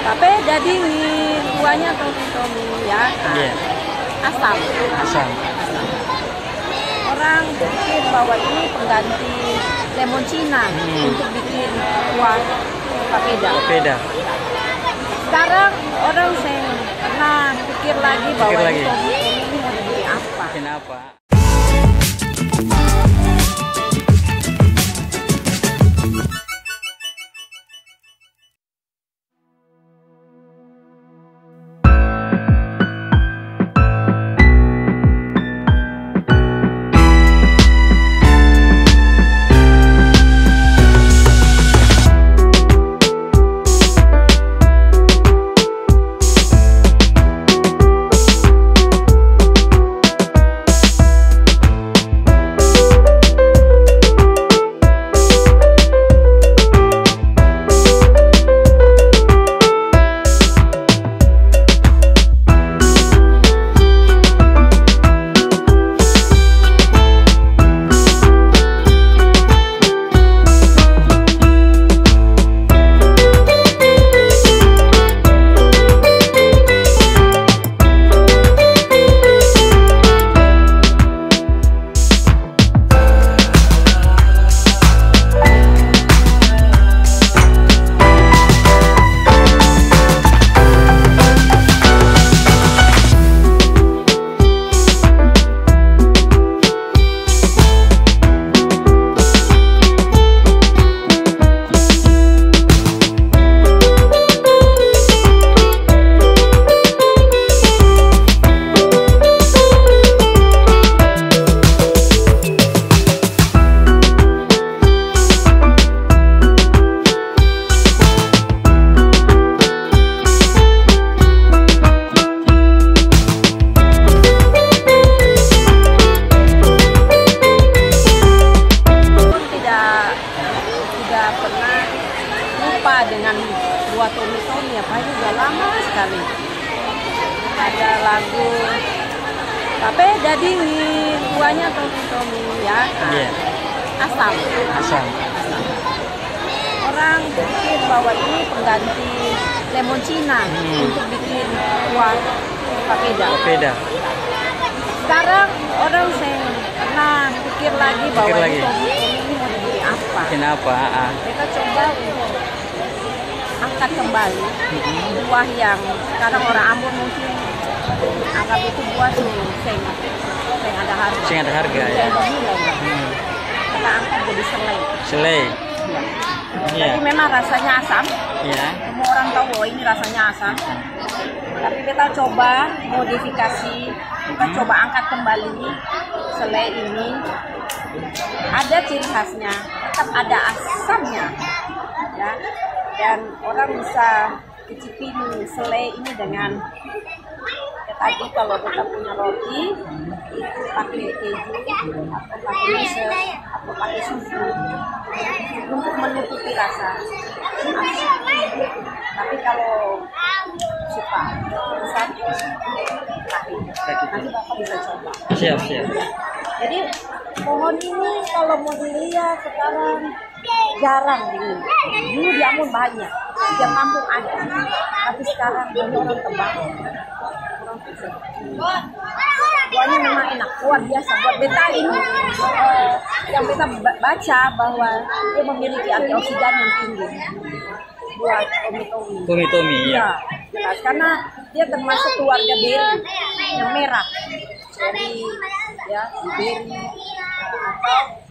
Tapi udah dingin, kuahnya tomi ya. Asam. Orang pikir bahwa ini pengganti lemon Cina untuk bikin kuah papeda. Sekarang orang saya pernah pikir lagi bahwa tomi ini mau dibikin apa? Kenapa? Dengan buat tomi apa ini udah lama sekali. Ada lagu tapi udah dingin, kuahnya tomi ya. Asam. Orang pikir bahwa ini pengganti lemon Cina untuk bikin kuah papeda. Sekarang orang saya pernah pikir lagi bahwa tomi ini mau dibikin apa? Kenapa? Kita coba angkat kembali buah yang sekarang orang Ambon mungkin anggap itu buah seng ada harga. Kita angkat jadi selai. Jadi memang rasanya asam. Semua orang tahu bahwa ini rasanya asam. Tapi kita coba modifikasi, kita coba angkat kembali selai ini. Ada ciri khasnya, tetap ada asamnya, ya. Dan orang bisa cicipin selai ini dengan tadi kalau kita punya roti itu pakai keju atau pakai meses atau pakai susu untuk menutupi rasa asam. Tapi kalau suka nanti Bapak bisa coba. Siap. Jadi pohon ini kalau mau dilihat sekarang jarang dulu di Ambon banyak, setiap kampung ada, tapi sekarang banyak orang tebang. Buahnya memang enak, luar biasa. Buat beta ini yang beta baca bahwa dia memiliki antioksidan yang tinggi. Buat tomi. Ya. Jelas, karena dia termasuk keluarga beri yang merah. Jadi ya beri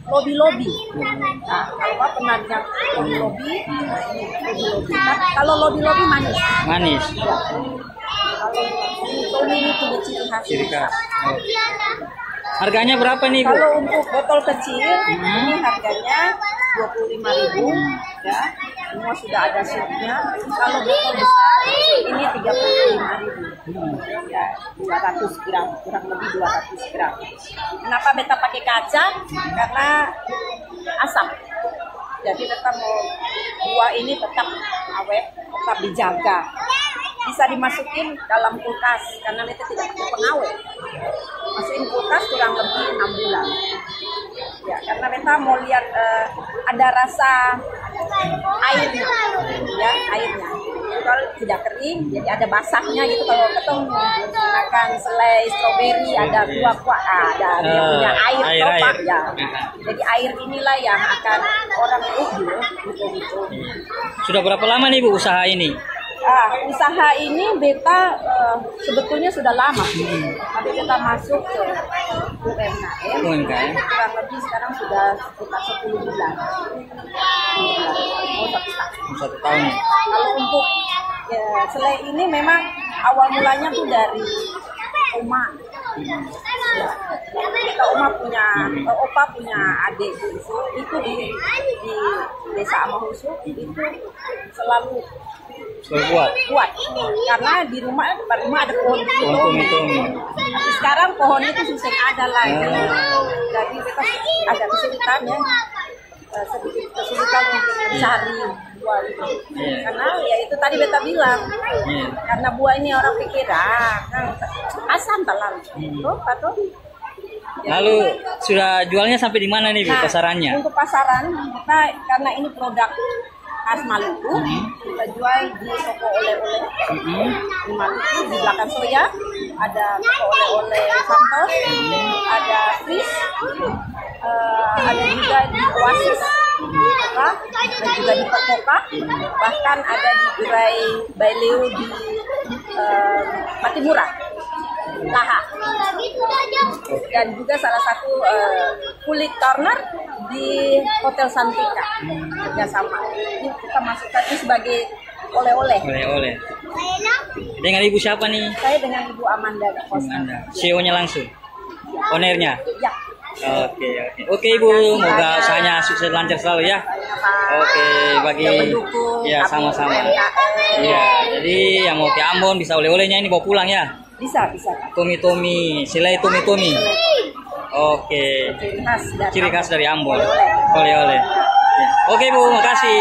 atau lobi. Nah, kalau Pak pernah dengar lobi. Kalau lobi manis. Ya. Kalau tomi ini punya ciri khas. Harganya berapa nih, Bu? Kalau untuk botol kecil ini harganya 25.000 ya. Semua sudah ada sirupnya. Kalau botol besar ini 35.000. Ya, 200 gram, kurang lebih 200 gram. Kenapa beta pakai kaca? Karena asam. Jadi tetap mau buah ini tetap awet, tetap dijaga. Bisa dimasukin dalam kulkas karena beta tidak pakai pengawet. Masukin kulkas kurang lebih 6 bulan. Ya, karena beta mau lihat ada rasa airnya, ya airnya. awal tidak kering, jadi ada basahnya gitu. Kalau ketong makan selai stroberi ada kuah-kuah, ada dia punya air topak ya. Jadi air inilah yang akan orang gitu. Sudah berapa lama nih Bu usaha ini? Usaha ini beta sebetulnya sudah lama, tapi kita masuk ke UMKM kurang lebih sekarang sudah sekitar 10 bulan. Satu tahun. Kalau untuk selai ini memang awal mulanya tuh dari Oma. Kita Opa punya adik itu di desa Amahusu itu selalu kuat karena di rumah ada pohon tomi. Sekarang pohon itu susah ada lagi, jadi kita agak kesulitan ya, sedikit kesulitan untuk mencari buah itu. Karena ya itu tadi beta bilang, karena buah ini orang pikir asam talang, atau lalu sudah jualnya sampai di mana nih Bu pasarannya? Untuk pasaran kita karena ini produk khas Maluku, kita jual di toko oleh-oleh di Maluku, di belakang Soya ada toko oleh-oleh Santos, ada Fish, ada juga di Oasis, dan juga di Pokoka, bahkan ada di Gerai Baileu di Matimura, Laha, dan juga salah satu kulit corner di Hotel Santika kerjasama. Ini kita masukkan ini sebagai oleh-oleh. Dengan Ibu siapa nih? Saya dengan Ibu Amanda. CEO-nya langsung, ownernya. Ya. Oke Ibu, semoga usahanya sukses lancar selalu ya. Oke, bagi ya sama-sama. Iya, jadi yang mau ke Ambon bisa oleh-olehnya ini bawa pulang ya. Bisa. Tomi, selai tomi. Oke. Ciri khas dari Ambon. Oleh-oleh. Oke Bu, makasih.